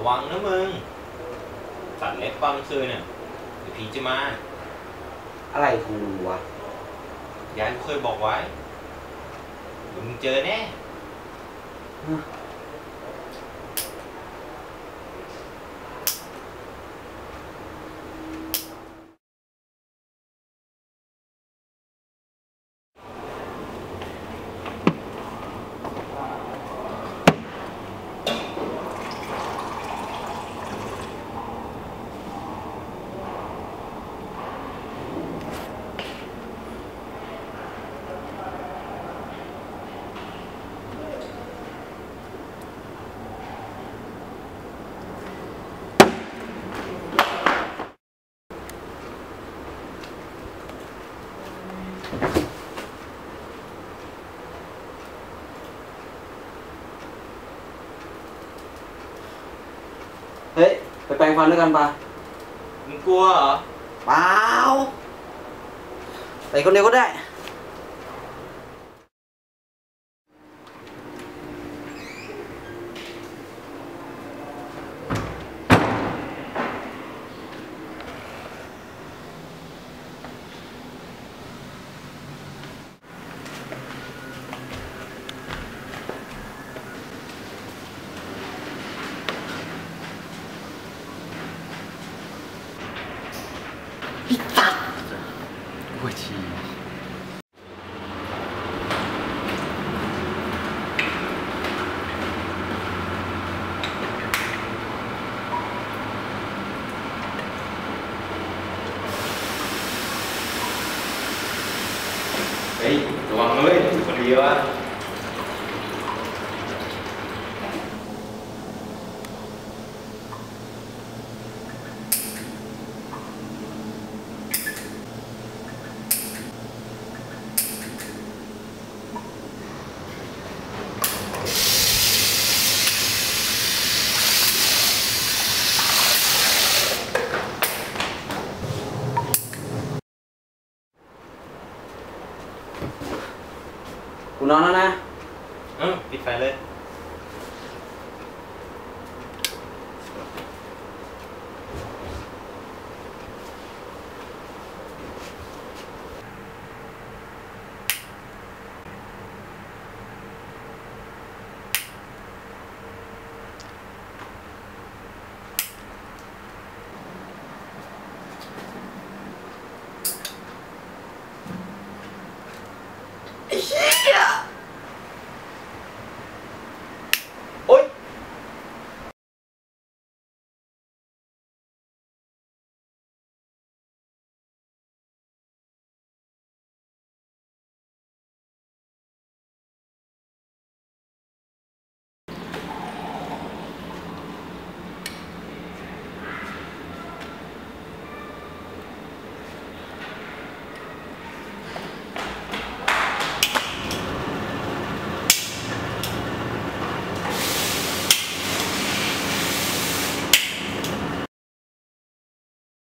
ระวังนะมึงตัดเล็บตอนคืนเนี่ยเดี๋ยวผีจะมาอะไรของมึงวะยายเคยบอกไว้เดี๋ยวมึงเจอแน่เฮ้ยไปแปรงฟันด้วยกันปะมึงกลัวเหรอเปล่าไปคนเดียวก็ได้我去เฮ้ยระวังเลยคนเดียวอะกูนอนแล้วนะปิดไฟเลยไอ้เหี้